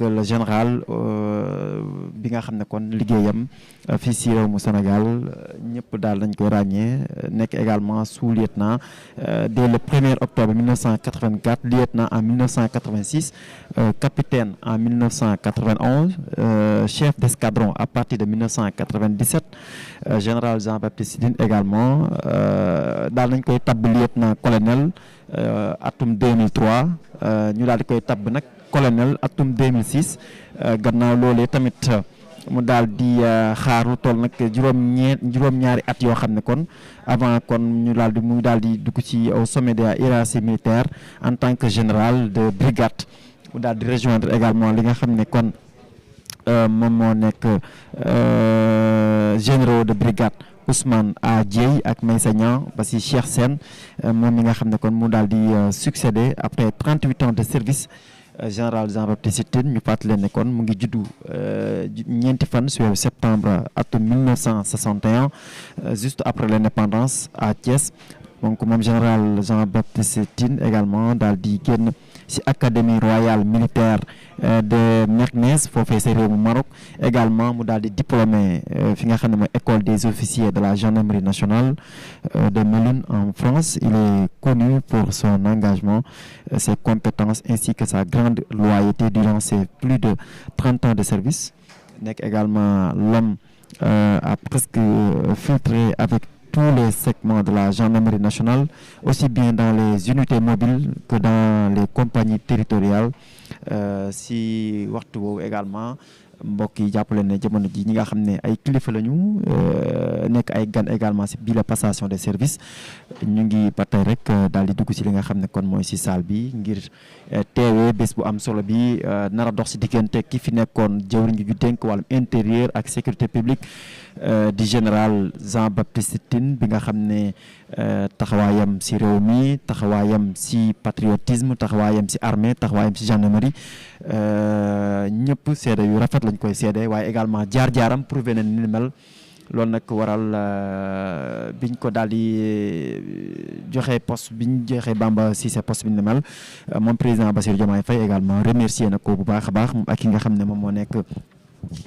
le général bi nga xam ne kon liggéeyam fii si réew mu Sénégal ñëpp daal dañ koy ràññee nekk également sous-lieutenant dès le 1er octobre 1984 lieutenant en 1986 capitaine en 1991 chef d'escadron à partir de 1997 général Jean-Baptiste Tine également daal nañ koy tabb lieutenant colonel atum 2003 ñu daal di koy tabb nag colonel atum 2006 gannaaw loolee tamit mu daal di xaaru toll nag juróom-ñaari at yoo xam ne kon avant kon mu daal di dugg ci au sommet de la hiérarchie militaire en tant que général de brigade mu daal di rejoindre également li nga xam ne kon moom moo nekk généraux de brigade Ousmane A Dieye ak Meïssa Niang ba si Cheikh Sène moom mi nga xam ne kon mu daal di succédé après 38 ans de service général Jean-Baptiste Tine ñu fàttali leen ne kon mu ngi juddu ñeenti fan ci weeru septembre atum 1961 juste après l'indépendance à Thiès donc moom général Jean-Baptiste Tine également daal di génn ci académie royale militaire de Meknès foofee sa réew mu Maroc également mu daal di diplômé fi nga xam ne mooy école des officiers de la gendarmerie nationale de Melun en France. Il est connu pour son engagement, ses compétences ainsi que sa grande loyauté durant ses plus de 30 ans de service. Nekk également l'homme a presque filtré avec tous les segments de la gendarmerie nationale, aussi bien dans les unités mobiles que dans les compagnies territoriales. Si waxtu woowu également mbokk yi jàppale ne jamono ji ñi nga xam ne ay kilifa lañu nekk ay gan également si bii la passation de service ñu ngi ba tey rek daal di dugg si li nga xam ne kon mooy si salle bi ngir teewee bés bu am solo bi nar a dox si diggante ki fi nekkoon jëwriñ ju dénk wàllum intérieur ak sécurité publique di général Jean-Baptiste Tine bi nga xam ne taxawaayam si réew mi taxawaayam si patriotisme taxawaayam si armée taxawaayam si gendarmerie ñëpp seede yu rafet lañ koy seede waaye également jaar-jaaram prouvé na ni mel loolu nag waral biñ ko daal di joxe poste biñ joxe Bamba Cissé poste bi ni mel moom président Bassirou Diomaye Faye également remercier na ko bu baax a baax ak ki nga xam ne moom moo nekk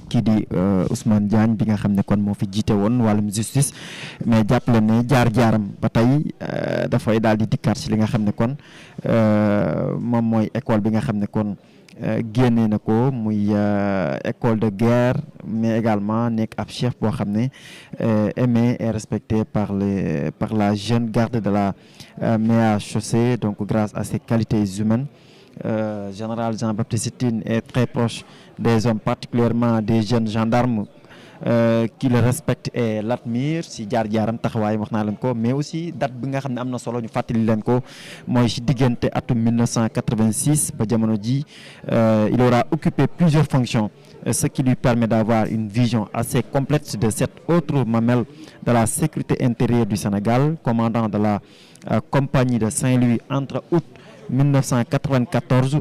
kii di Ousmane Diagne bi nga xam ne kon moo fi jiite woon wàllum justice mais jàppale ne jaar-jaaram ba tey dafay daal di dikkaat ci li nga xam ne kon moom mooy école bi nga xam ne kon génne na ko muy école de guerre mais également nekk ab chef boo xam ne aimé et respecté par la jeune garde de la MHC donc grâce à ses qualités humaines. Général Jean-Baptiste Tine est très proche des hommes, particulièrement des jeunes gendarmes qui le respectent et l'admirent si jaar-jaaram taxawaay wax naa leen ko mais aussi date bi nga xam ne am na solo ñu fàttali leen ko mooy si diggante atum 1986 ba jamono ji il aura occupé plusieurs fonctions ce qui lui permet d'avoir une vision assez complète de cette autre mamelle de la sécurité intérieure du Sénégal, commandant de la compagnie de Saint-Louis entre août 1994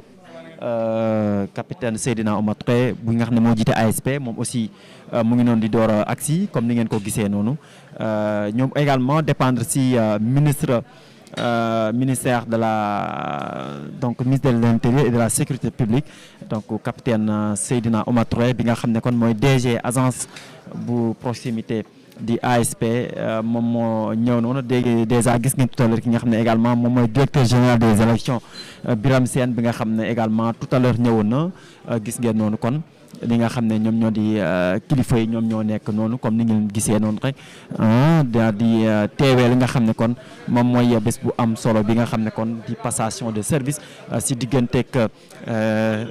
capitaine Seydina Omar Touré bu nga xam ne moo jiite ASP moom aussi mu ngi noonu di door a agsi comme ni ngeen ko gisee noonu ñoom également dépendre si ministère de l'intérieur et de la sécurité publique donc capitaine Seydina Omar Touré bi nga xam ne kon mooy DG agence bu proximité di ASP moom moo ñëw noonu déjà gis ngeen tout à l'heure ki nga xam ne également moom mooy directeur général des élections Birame Sène bi nga xam ne également tout à l'heure ñëwoon na gis ngeen noonu kon li nga xam ne ñoom ñoo di kilifa yi ñoom ñoo nekk noonu comme ni ngeen gisee noonu rek daal di teewee li nga xam ne kon moom mooy bés bu am solo bi nga xam ne kon di passation de service si digganteeg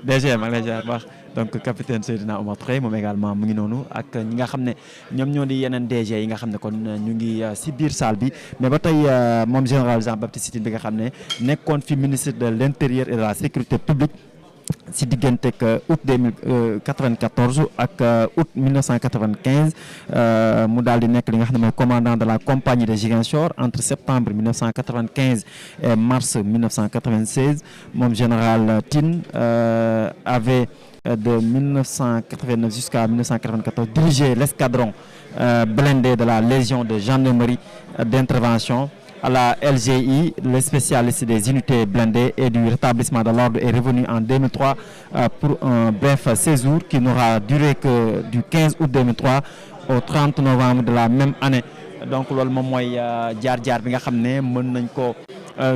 DG maa ngi lay jaar baax donc capitaine Seydina Omar Touré moom également mu ngi noonu ak ñi nga xam ne ñoom ñoo di yeneen DG yi nga xam ne kon ñu ngi si biir salle bi mais ba tey moom général Jean-Baptiste Tine bi nga xam ne nekkoon fi ministre de l'intérieur et de la sécurité publique si digganteeg août 2094 ak août 1995 mu daal di nekk li nga xam ne mooy commandant de la compagnie de Ziguinchor entre septembre 1995 et mars 1996 moom général Tine avait de 1989 jusqu'à 1994 dirigé l'escadron blindé de la Légion de gendarmerie d'intervention à la LGI, le spécialiste des unités blindées et du rétablissement de l'ordre est revenu en 2003 pour un bref séjour qui n'aura duré que du 15 août 2003 au 30 novembre de la même année. Donc loolu moom mooy jaar-jaar bi nga xam ne mën nañ ko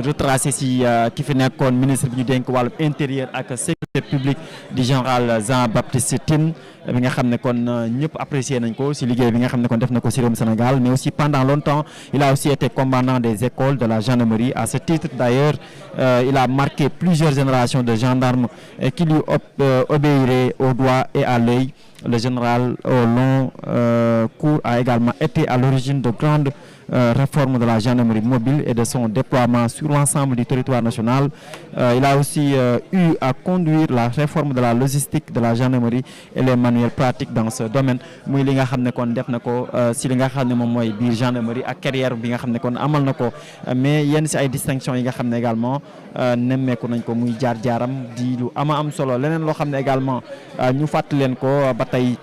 retracé si ki fi nekkoon ministre bi ñu dénk wàllum intérieur ak sécurité publique du général Jean-Baptiste Tine bi nga xam ne kon ñëpp apprécié nañ ko si liggéey bi nga xam ne kon def na ko si réewum Sénégal, mais aussi pendant longtemps il a aussi été commandant des écoles de la gendarmerie. À ce titre d'ailleurs il a marqué plusieurs générations de gendarmes qui lui obéiraient au doigt et à l'œil. Le général au long cours a également été à l'origine de grandes réformes de la gendarmerie mobile et de son déploiement sur l'ensemble du territoire national. Il a aussi eu à conduire la réforme de la logistique de la gendarmerie et les manuels pratiques dans ce domaine. muy li nga xam ne kon def na ko si li nga xam ne moom mooy biir gendarmerie ak carrière bi nga xam ne kon amal na ko, mais yenn si ay distinctions yi nga xam ne également nemmeeku nañ ko muy jaar-jaaram di lu am solo. Leneen loo xam ne également ñu fàttali leen ko ba tey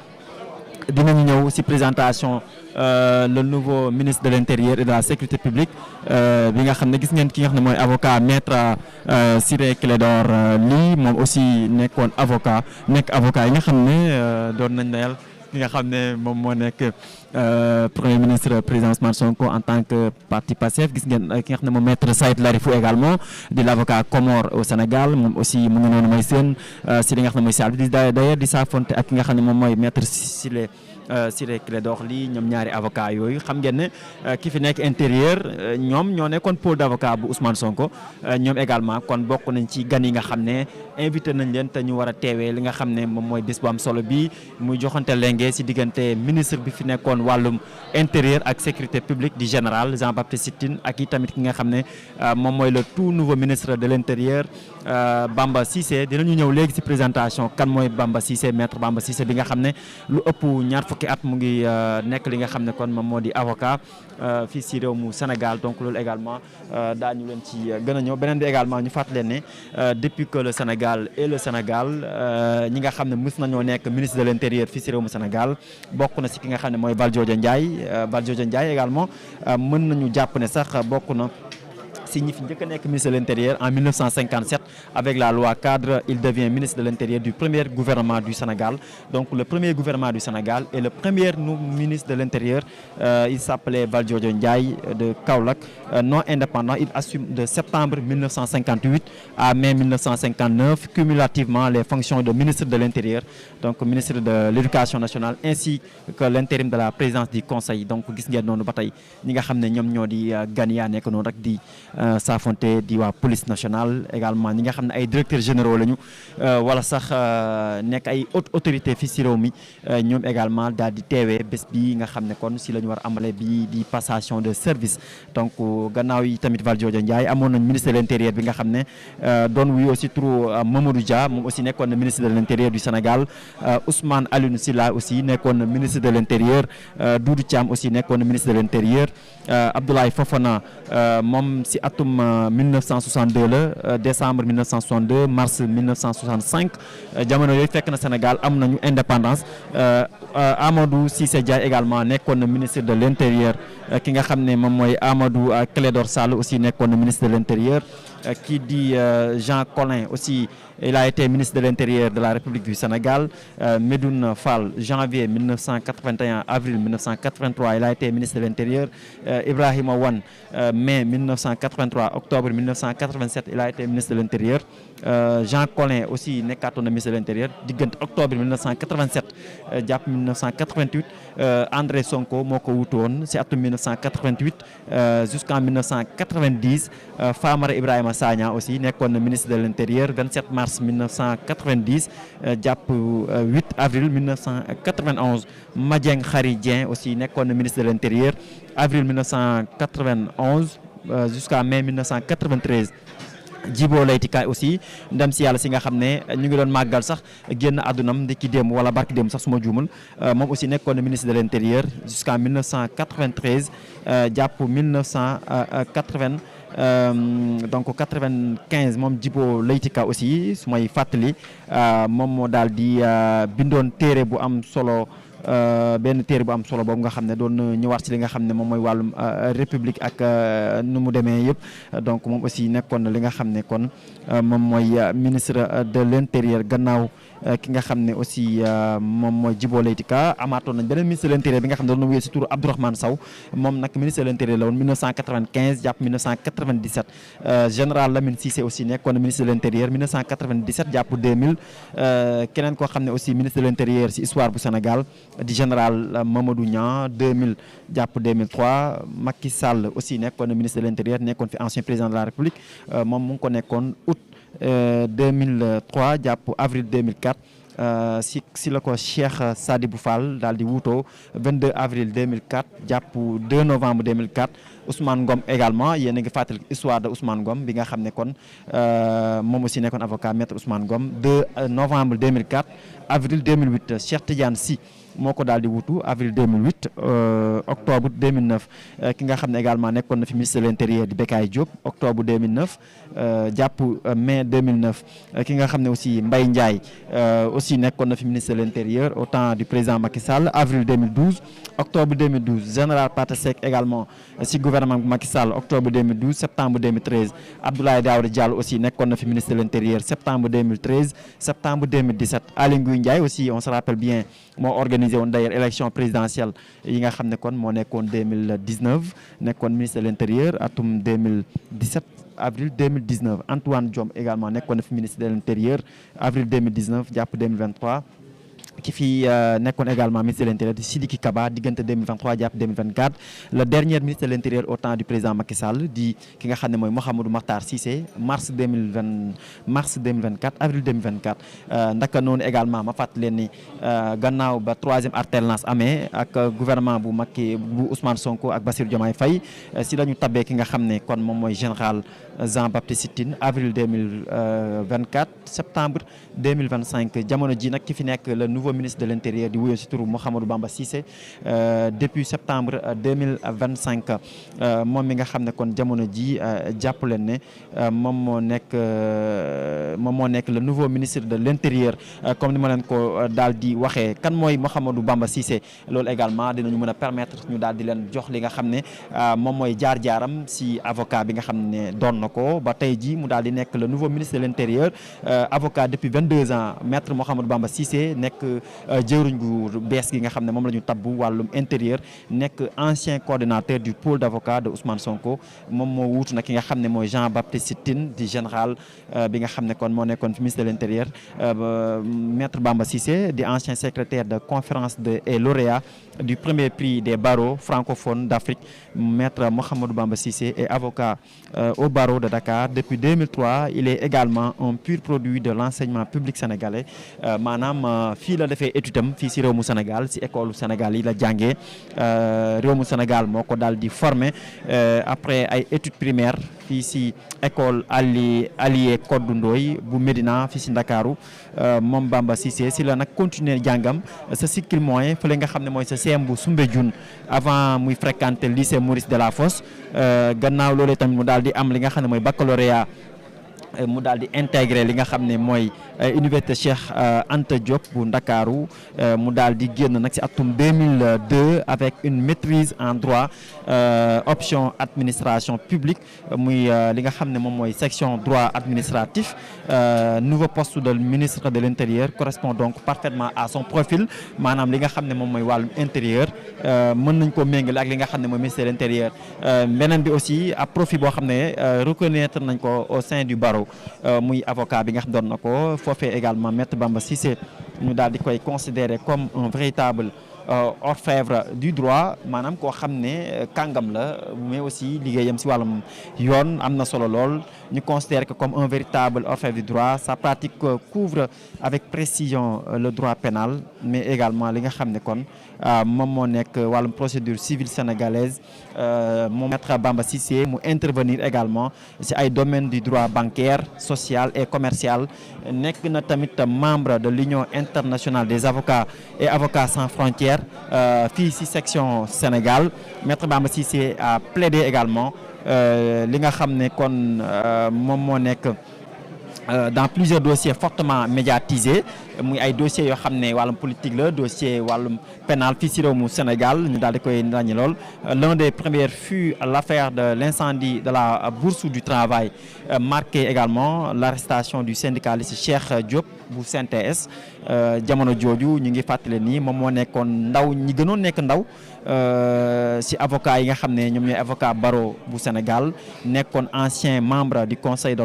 dinañu ñëw ci présentation le nouveau ministre de l'intérieur et de la sécurité publique bi nga xam ne gis ngeen ki nga xam ne mooy avocat maître Ciré Clédor Ly, moom aussi nekkoon avocat yi nga xam ne doon nañ layal ki nga xam ne moom moo nekk premier ministre président Ousmane Sonko en tant que parti Pastef. Gis ngeen ki nga xam ne moom maître Saïd Larifou également di l'avocat Comore au Sénégal, moom aussi mu ngi noonu mooy seen si li nga xam ne mooy salle bi d'ailleurs di saafonte ak ki nga xam ne moom mooy maître Ciré Clédor Ly. Ñoom ñaari avocat yooyu xam ngeen ne ki fi nekk intérieur ñoom ñoo nekkoon pôle d'avocat bu Ousmane Sonko, ñoom également kon bokk nañ ci gan yi nga xam ne invité nañ leen te ñu war a teewee li nga xam ne moom mooy bés bu am solo bi muy joxante lenge si diggante ministre bi fi nekkoon wàllum intérieur ak sécurité publique du général Jean-Baptiste Tine ak i tamit ki nga xam ne moom mooy le tout nouveau ministre de l'intérieur Bamba Cissé. dinañu ñëw léegi si présentation kan mooy Bamba Cissé, maître Bamba Cissé bi nga xam ne lu ëpp ñaar fukki at mu ngi nekk li nga xam ne kon moom moo di avocat fii si réew mu Sénégal. Donc loolu également daañu leen ci gën a ñëw. Beneen bi également ñu fàttali leen ne depuis que le Sénégal et le Sénégal ñi nga xam ne mës nañoo nekk ministre de l'intérieur fii si réew mu Sénégal bokk na si ki nga xam ne mooy Valdiodio Ndiaye également mën nañu jàpp ne sax bokk na si ñi fi njëkk a nekk ministre de l'intérieur en 1957 avec la loi cadre. Il devient ministre de l'intérieur du premier gouvernement du Sénégal, donc le premier gouvernement du Sénégal, et le premier ministre de l'intérieur il s'appelait Valdiodio Ndiaye de Kaolack, non indépendant. Il assume de septembre 1958 à mai 1959 cumulativement les fonctions de ministre de l'intérieur, donc ministre de l'éducation nationale, ainsi que l'intérim de la présidence du conseil. Donc gis ngeen noonu ba tey ñi nga xam ne ñoom ñoo di gan yaa nekk noonu rek di saafonte di waa police nationale, également ñi nga xam ne ay directeurs généraux lañu wala sax nekk ay haute autorité fii si réew mi, ñoom également daal di teewee bés bi nga xam ne kon si la ñu war a amale bi di passation de service. Donc gannaaw yi tamit Valdiodio Ndiaye amoon nañ ministre de l'intérieur bi nga xam ne doon wuyu aussi turu Mamadou Dia, moom aussi nekkoon na ministre de l'intérieur du Sénégal. Ousmane Alioune Sylla aussi nekkoon na ministre de l'intérieur. Doudou Thiam aussi nekkoon na ministre de l'intérieur. Abdoulaye Fofana moom si atum 1962 la, décembre 1962 mars 1965 jamono yooyu fekk na Sénégal am nañu indépendance. Amadou Cissé Dia également nekkoon na ministre de l'intérieur. Ki nga xam ne moom mooy Amadou Clédor Sall aussi nekkoon na ministre de l'intérieur. Qui dit Jean Collin aussi, il a été ministre de l'Intérieur de la République du Sénégal. Medoune Fall, janvier 1981, avril 1983, il a été ministre de l'Intérieur. Ibrahima Wane, mai 1983, octobre 1987, il a été ministre de l'Intérieur. Jean Collin aussi nekkaatoon na ministre de l'Intérieur diggante octobre 1987 jàpp 1988. André Sonko moo ko wutu woon ci atum 1988 jusqu'en 1990. Famara Ibrahima Sagna aussi nekkoon na ministre de l'Intérieur 27 mars 1990 jàpp 8 avril 1991. Madieng Khary Dieng aussi nekkoon na ministre de l'Intérieur avril 1991 jusqu'à mai 1993. Djibo Leyti Ka aussi ndem si yàlla si nga xam ne ñu ngi doon màggal sax génn àddunam ndiki démb wala barki démb sax suma juumul, moom aussi nekkoon na ministre de l'Intérieur jusqu'en 1993 jàpp 1980 donc 95. moom Djibo Leyti Ka aussi su may fàttali moom moo daal di bindoon téere bu am solo benn téere bu am solo boobu nga xam ne doon ñëwaat ci li nga xam ne moom mooy wàllum république ak nu mu demee yëpp donc moom aussi nekkoon na li nga xam ne kon moom mooy ministre de l'intérieur gannaaw ki nga xam ne aussi moom mooy Djibo Leyti Ka amaatoon nañ beneen ministre de l'intérieur bi nga xam ne doon na wuyee ci turu Abdourahmane Sow moom nag ministre de l'intérieur la woon 1995 jàpp 1997 général Lamine Cissé aussi nekkoon na ministre de l'intérieur 1997 jàpp 2000 keneen koo xam ne aussi ministre de l'intérieur ci histoire bu Sénégal di général Mamadou Niang 2000 jàpp 2003 Macky Sall aussi nekkoon na ministre de l'intérieur nekkoon fi ancien président de la République moom mu ngi ko nekkoon août 2003 jàpp avril 2004 si la ko Cheikh Sadibou Fall daal di wuutoo 22 avril 2004 jàpp 2 novembre 2004 Ousmane Ngom également yéen a ngi fàttali histoire de Ousmane Ngom bi nga xam ne kon moom aussi nekkoon avocat maître Ousmane Ngom 2 novembre 2004 avril 2008 Cheikh Tidiane Sy moo ko daal di wutu avril 2008 octobre 2009 ki nga xam ne également nekkoon na fi ministre de l'intérieur di Bekay Diop octobre 2009 jàpp mai 2009 ki nga xam ne aussi Mbaye Ndiaye aussi nekkoon na fi ministre de l'intérieur au temps du président Macky Sall avril 2012 octobre 2012 général Pathé Seck également si gouvernement Macky Sall octobre 2012 septembre 2013 Abdoulaye Daouda Diallo aussi nekkoon na fi ministre de l'intérieur septembre 2013 septembre 2017 Aly Ngouille Ndiaye aussi on se rappelle bien moo organisé woon d'ailleurs élection présidentielle yi nga xam ne kon moo nekkoon 2019 nekkoon ministre de l'intérieur atum 2017 avril 2019 Antoine Diome également nekkoon na fi ministre de l'intérieur avril 2019 jàpp 2023 ki fi nekkoon également ministre de l'intérieur di Sidiki Kaba diggante 2023 jàpp 2024 le dernier ministre de l'intérieur au temps du président Macky Sall di ki nga xam ne mooy Mouhamadou Makhtar Cissé mars 2024 avril 2024 ndaka noonu également ma fàttali leen ni gannaaw ba troisième alternance amee ak gouvernement bu Macky bu Ousmane Sonko ak Bassirou Diomaye Faye si la ñu tabbee ki nga xam ne kon moom mooy général Jean-Baptiste Tine avril 2024 septembre 2025 jamono ji nag ki fi nekk le nouveau ministre de l'intérieur di wuyoo ci turu Mouhamadou Bamba Cissé depuis septembre 2025 moom mi nga xam ne kon jamono ji jàpp leen ne moom moo nekk le nouveau ministre de l'intérieur comme ni ma leen ko daal di waxee kan mooy Mouhamadou Bamba Cissé loolu également dinañu mën a permettre ñu daal di leen jox li nga xam ne moom mooy jaar-jaaram ci avocat bi nga xam ne doon na ko ba tey ji mu daal di nekk le nouveau ministre de l'intérieur avocat depuis 22 ans maître Mouhamadou Bamba Cissé nekk jëwriñ gu bees gi nga xam ne moom la ñu tabbu wàllum intérieur nekk ancien coordonnateur du pôle d'avocats de Ousmane Sonko moom moo wuutu nag ki nga xam ne mooy Jean-Baptiste Tine di général bi nga xam ne kon moo nekkoon ministre de l'intérieur maître Bamba Cissé di ancien secrétaire de conférence et lauréat du premier prix des barreaux francophones d'Afrique maître Mouhamadou Bamba Cissé est avocat au barreau de Dakar depuis 2003 il est également un pur produit de l'enseignement public sénégalais maanaam fii la defee étude am fii ci réew mu Sénégal ci école Sénégal yi la jàngee réew mu Sénégal moo ko daal di formé après ay études primaires fii ci école Allié Kodou Ndoye bu Médina fii ci Ndakaaru moom Bamba Cissé ci la nag continuer jàngam sa cycle moyen fële nga xam ne mooy sa CM bu Soumbédioune avant muy fréquenter lycée Maurice Delafosse gannaaw loolee tamit mu daal di am li nga xam ne mooy baccalauréat mu daal di intégré li nga xam ne mooy université Cheikh Anta Diop bu Ndakaaru mu daal di génn nag ci atum 2002 avec une maîtrise en droit option administration publique muy li nga xam ne moom mooy section droit administratif nouveau poste de ministre de l'intérieur correspond donc parfaitement à son profil maanaam li nga xam ne moom mooy wàllum intérieur mën nañ ko méngale ak li nga xam ne mooy ministre de l'intérieur beneen bi aussi ab profil boo xam ne reconnaître nañ ko au sein du barreau muy avocat bi nga xam doon na ko foofee également maître Bamba Cissé ñu daal di koy considérer comme un véritable orfèvre du droit maanaam koo xam ne kàngam la mais aussi liggéeyam ci wàllum yoon am na solo lool ñu considère que comme un véritable orfèvre du droit sa pratique couvre avec précision le droit pénal mais également li nga xam ne kon moom moo nekk wàllum procédure civile sénégalaise moom maître Bamba Cissé mu intervenir également ci ay domaines du droit bancaire social et commercial nekk na tamit membre de l'Union internationale des avocats et avocats sans frontières fii ci section Sénégal maître Bamba Cissé a plaidé également li nga xam ne kon moom moo nekk dans plusieurs dossiers fortement médiatisés muy ay dossiers yoo xam ne wàllum politique la dossier wàllum pénal fii si réew mu Sénégal ñu daal di koy ràññee lool. L'un des premiers fut l'affaire de l'incendie de la Bourse du Travail, marqué également l'arrestation du syndicaliste Cheikh Diop bu CNTS. Jamono jooju ñu ngi fàttale ni moom moo nekkoon ndaw ñi gënoon nekk ndaw si avocat yi nga xam ne ñoom ñooy avocat barreau bu Sénégal nekkoon ancien membre du conseil de